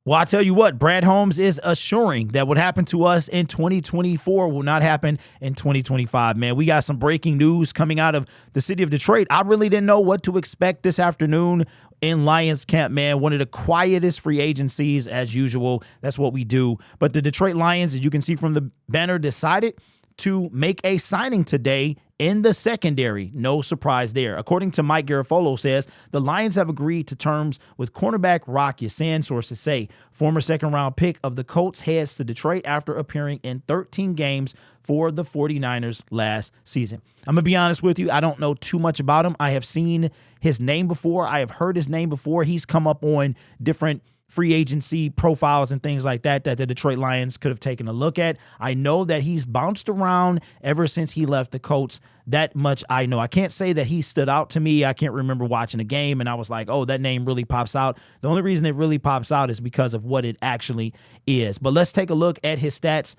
Well, I tell you what, Brad Holmes is assuring that what happened to us in 2024 will not happen in 2025, man. We got some breaking news coming out of the city of Detroit. I really didn't know what to expect this afternoon in Lions camp, man. One of the quietest free agencies as usual. That's what we do. But the Detroit Lions, as you can see from the banner, decided to make a signing today in the secondary. No surprise there. According to Mike Garafolo says, the Lions have agreed to terms with cornerback Rock Ya-Sin, sources say. Former second-round pick of the Colts heads to Detroit after appearing in 13 games for the 49ers last season. I'm going to be honest with you. I don't know too much about him. I have seen his name before. I have heard his name before. He's come up on different free agency profiles and things like that the Detroit Lions could have taken a look at. I know that he's bounced around ever since he left the Colts. That much I know. I can't say that he stood out to me. I can't remember watching a game and I was like, oh, that name really pops out. The only reason it really pops out is because of what it actually is. But let's take a look at his stats.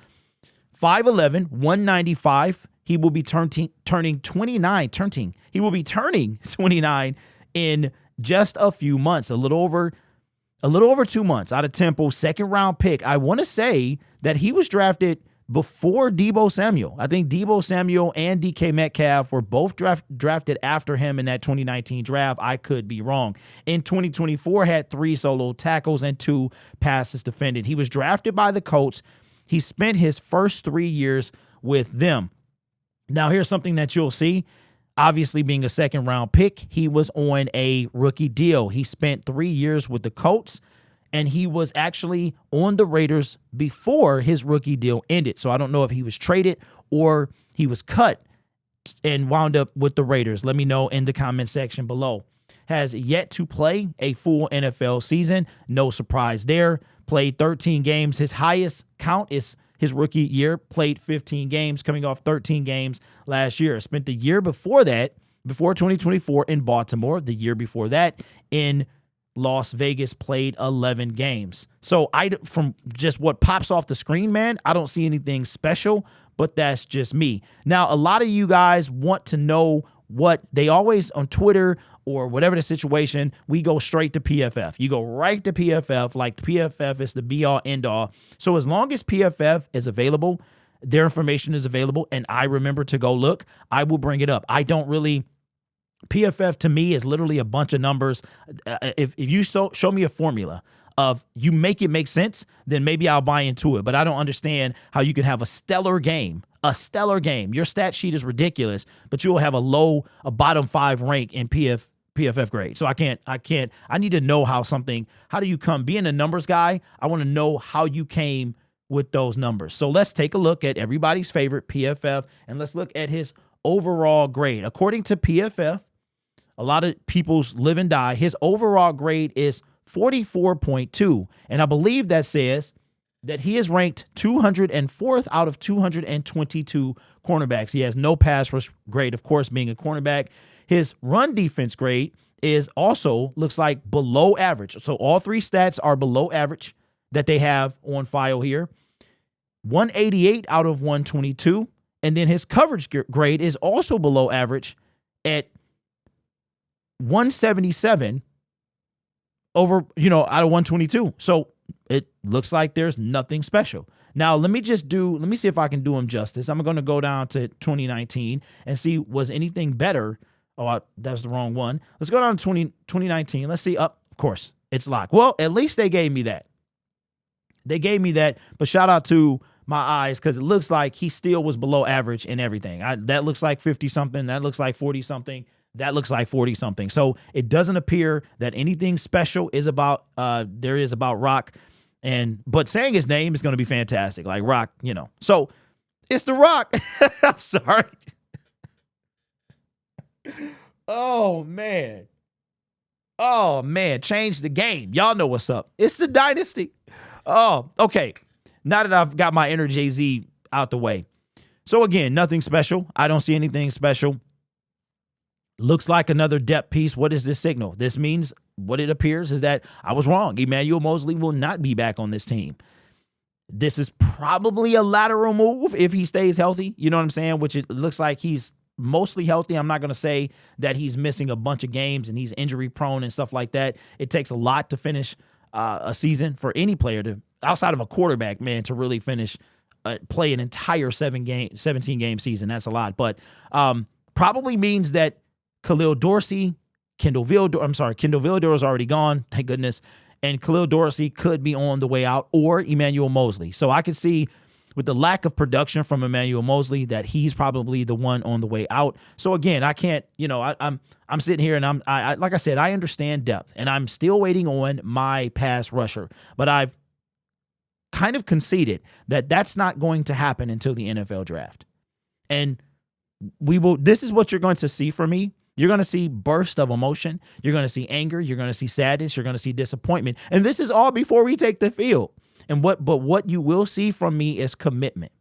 5'11", 195. He will be turning 29. He will be turning 29 in just a few months, a little over 2 months. Out of Temple, second-round pick. I want to say that he was drafted before Deebo Samuel. I think Deebo Samuel and DK Metcalf were both drafted after him in that 2019 draft. I could be wrong. In 2024, had 3 solo tackles and 2 passes defended. He was drafted by the Colts. He spent his first 3 years with them. Now, here's something that you'll see. Obviously, being a second-round pick, he was on a rookie deal. He spent 3 years with the Colts, and he was actually on the Raiders before his rookie deal ended. So I don't know if he was traded or he was cut and wound up with the Raiders. Let me know in the comment section below. Has yet to play a full NFL season. No surprise there. Played 13 games. His highest count is his rookie year, played 15 games, coming off 13 games last year. Spent the year before that, before 2024, in Baltimore. The year before that, in Las Vegas, played 11 games. So from just what pops off the screen, man, I don't see anything special, but that's just me. Now, a lot of you guys want to know what they always on Twitter or whatever the situation, we go straight to PFF. You go right to PFF, like PFF is the be-all, end-all. So as long as PFF is available, their information is available, and I remember to go look, I will bring it up. I don't really... PFF to me is literally a bunch of numbers. If you show me a formula of you make it make sense, then maybe I'll buy into it. But I don't understand how you can have a stellar game. Your stat sheet is ridiculous, but you will have a bottom 5 rank in PFF grade. So I need to know how do you come? Being a numbers guy, I want to know how you came with those numbers. So let's take a look at everybody's favorite PFF, and let's look at his overall grade. According to PFF, a lot of people's live and die, his overall grade is 44.2. And I believe that says that he is ranked 204th out of 222 cornerbacks. He has no pass rush grade, of course, being a cornerback. His run defense grade is also looks like below average. So all 3 stats are below average that they have on file here. 188 out of 122. And then his coverage grade is also below average at 177 over, out of 122. So it looks like there's nothing special. Now, let me see if I can do him justice. I'm going to go down to 2019 and see, was anything better? Oh, that's the wrong one. Let's go down to 2019. Let's see. Of course, it's locked. Well, at least they gave me that. But shout out to my eyes, because it looks like he still was below average in everything. That looks like 50-something. That looks like 40-something. That looks like 40-something. So it doesn't appear that anything special is about Rock. But saying his name is going to be fantastic. Like Rock, So it's the Rock. I'm sorry. Oh, man. Change the game. Y'all know what's up. It's the Dynasty. Oh, okay. Now that I've got my inner Jay-Z out the way. So again, nothing special. I don't see anything special. Looks like another depth piece. What is this signal? This means what it appears is that I was wrong. Emmanuel Mosley will not be back on this team. This is probably a lateral move if he stays healthy. You know what I'm saying? Which it looks like he's mostly healthy. I'm not going to say that he's missing a bunch of games and he's injury prone and stuff like that. It takes a lot to finish a season for any player to, outside of a quarterback, man, to really finish, play an entire 17-game season. That's a lot. But probably means that Kendall Vildor is already gone, thank goodness. And Khalil Dorsey could be on the way out, or Emmanuel Mosley. So I could see, with the lack of production from Emmanuel Mosley, that he's probably the one on the way out. So again, I can't, I'm sitting here and I like I said, I understand depth, and I'm still waiting on my pass rusher, but I've kind of conceded that that's not going to happen until the NFL draft. And this is what you're going to see from me. You're going to see bursts of emotion. You're going to see anger. You're going to see sadness. You're going to see disappointment. And this is all before we take the field. But what you will see from me is commitment.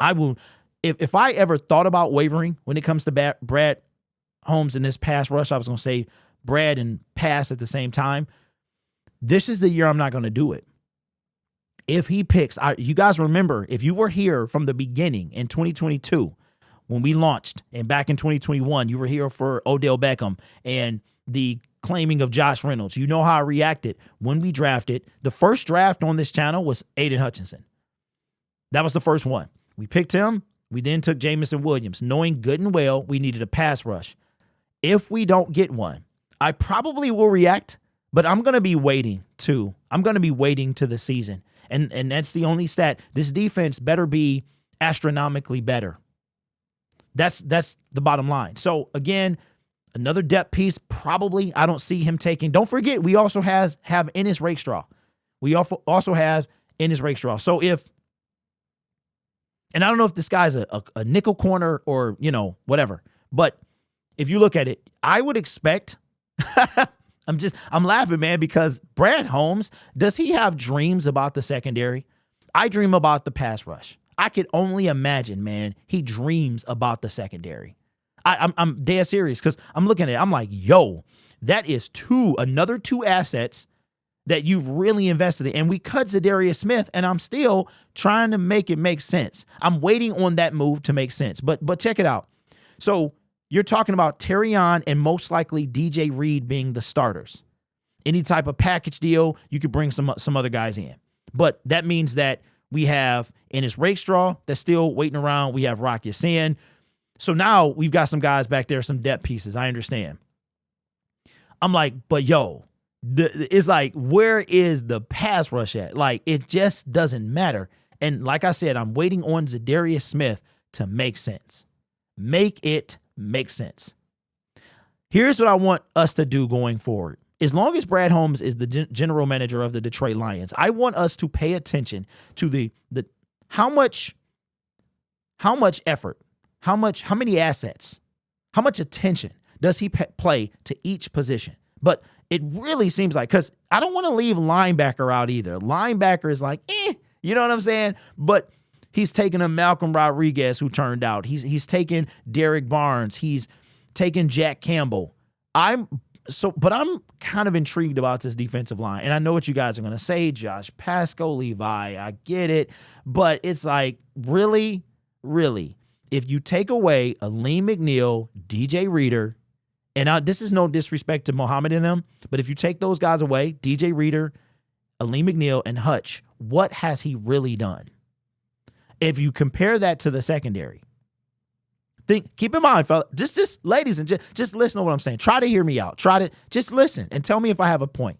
I will, if I ever thought about wavering when it comes to Brad Holmes in this pass rush, I was going to say Brad and pass at the same time. This is the year I'm not going to do it. If he picks, you guys remember, if you were here from the beginning in 2022, when we launched, and back in 2021, you were here for Odell Beckham and the claiming of Josh Reynolds. You know how I reacted when we drafted. The first draft on this channel was Aiden Hutchinson. That was the first one. We picked him. We then took Jamison Williams, knowing good and well we needed a pass rush. If we don't get one, I probably will react, but I'm going to be waiting too. I'm going to be waiting to the season. And that's the only stat. This defense better be astronomically better. That's the bottom line. So again, another depth piece, probably I don't see him taking. Don't forget, we also have Ennis Rakestraw. We also have Ennis Rakestraw. So and I don't know if this guy's a nickel corner or, whatever. But if you look at it, I would expect, I'm laughing, man, because Brad Holmes, does he have dreams about the secondary? I dream about the pass rush. I could only imagine, man, he dreams about the secondary. I'm dead serious, because I'm looking at it. I'm like, yo, that is another two assets that you've really invested in. And we cut Zadarius Smith, and I'm still trying to make it make sense. I'm waiting on that move to make sense. But check it out. So you're talking about Terrion and most likely DJ Reed being the starters. Any type of package deal, you could bring some other guys in. But that means that we have Ennis Rakestraw that's still waiting around. We have Rock Ya-Sin. So now we've got some guys back there, some depth pieces. I understand. I'm like, but yo, it's like, where is the pass rush at? Like, it just doesn't matter. And like I said, I'm waiting on Zadarius Smith to make sense. Make it make sense. Here's what I want us to do going forward. As long as Brad Holmes is the general manager of the Detroit Lions, I want us to pay attention to the how much effort, how many assets, how much attention does he play to each position. But it really seems like, because I don't want to leave linebacker out either. Linebacker is like, you know what I'm saying? But he's taken a Malcolm Rodriguez who turned out. He's taken Derek Barnes. He's taken Jack Campbell. But I'm kind of intrigued about this defensive line. And I know what you guys are going to say, Josh Pasco, Levi, I get it. But it's like, really, if you take away Aleem McNeil, DJ Reader, and this is no disrespect to Muhammad and them, but if you take those guys away, DJ Reader, Aleem McNeil, and Hutch, what has he really done? If you compare that to the secondary, keep in mind, fella, just ladies and just listen to what I'm saying. Try to hear me out. Try to just listen and tell me if I have a point.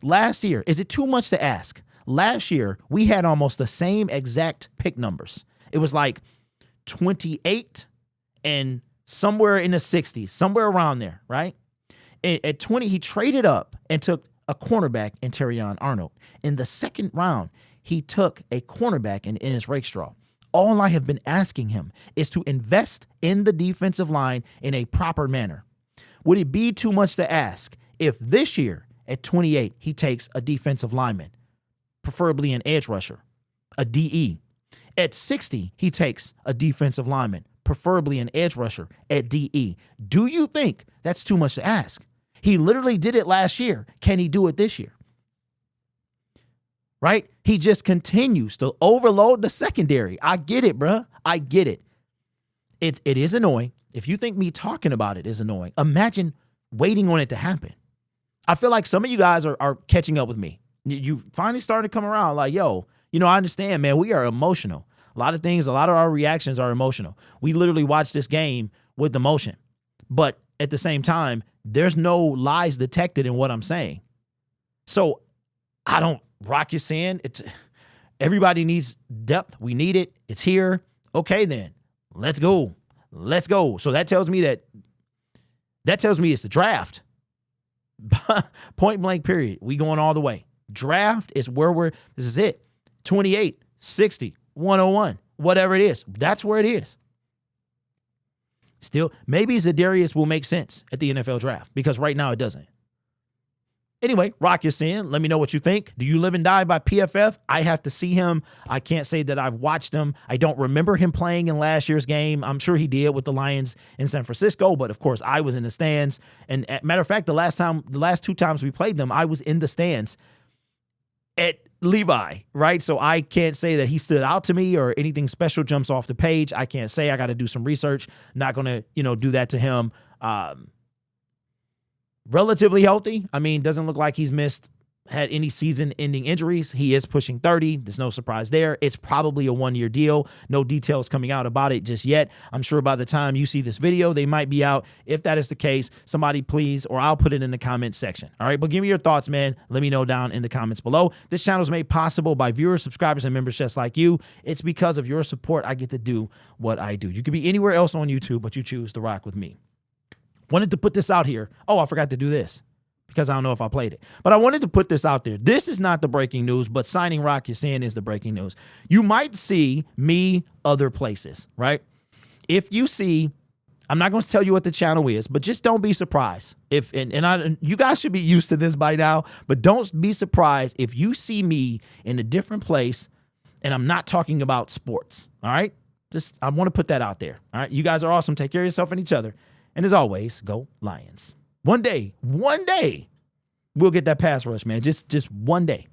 Last year, is it too much to ask? Last year, we had almost the same exact pick numbers. It was like 28 and somewhere in the 60s, somewhere around there, right? At 20, he traded up and took a cornerback in Terrion Arnold. In the second round, he took a cornerback in Ennis Rakestraw. All I have been asking him is to invest in the defensive line in a proper manner. Would it be too much to ask if this year at 28 he takes a defensive lineman, preferably an edge rusher, a DE? At 60 he takes a defensive lineman, preferably an edge rusher at DE. Do you think that's too much to ask? He literally did it last year. Can he do it this year? Right? He just continues to overload the secondary. I get it, bruh. I get it. It is annoying. If you think me talking about it is annoying, imagine waiting on it to happen. I feel like some of you guys are catching up with me. You finally starting to come around like, yo, I understand, man, we are emotional. A lot of our reactions are emotional. We literally watch this game with emotion. But at the same time, there's no lies detected in what I'm saying. So I don't rock your sand. Everybody needs depth. We need it. It's here. Okay, then let's go. Let's go. So that tells me it's the draft. Point blank period. We going all the way. Draft is where this is it. 28, 60, 101, whatever it is. That's where it is. Still, maybe Zadarius will make sense at the NFL draft because right now it doesn't. Anyway, rock your sin. Let me know what you think. Do you live and die by PFF? I have to see him. I can't say that I've watched him. I don't remember him playing in last year's game. I'm sure he did with the Lions in San Francisco, but of course I was in the stands. And matter of fact, the last two times we played them, I was in the stands at Levi, right? So I can't say that he stood out to me or anything special jumps off the page. I can't say. I got to do some research. Not going to, do that to him. Relatively healthy. I mean, doesn't look like he's had any season-ending injuries. He is pushing 30. There's no surprise there. It's probably a one-year deal. No details coming out about it just yet. I'm sure by the time you see this video, they might be out. If that is the case, somebody please, or I'll put it in the comment section. All right, but give me your thoughts, man. Let me know down in the comments below. This channel is made possible by viewers, subscribers, and members just like you. It's because of your support I get to do what I do. You could be anywhere else on YouTube, but you choose to rock with me. Wanted to put this out here. Oh, I forgot to do this because I don't know if I played it. But I wanted to put this out there. This is not the breaking news, but signing Rock Ya-Sin is the breaking news. You might see me other places, right? If you see, I'm not going to tell you what the channel is, but just don't be surprised. You guys should be used to this by now, but don't be surprised if you see me in a different place and I'm not talking about sports, all right? I want to put that out there, all right? You guys are awesome. Take care of yourself and each other. And as always, go Lions. One day, we'll get that pass rush, man. Just one day.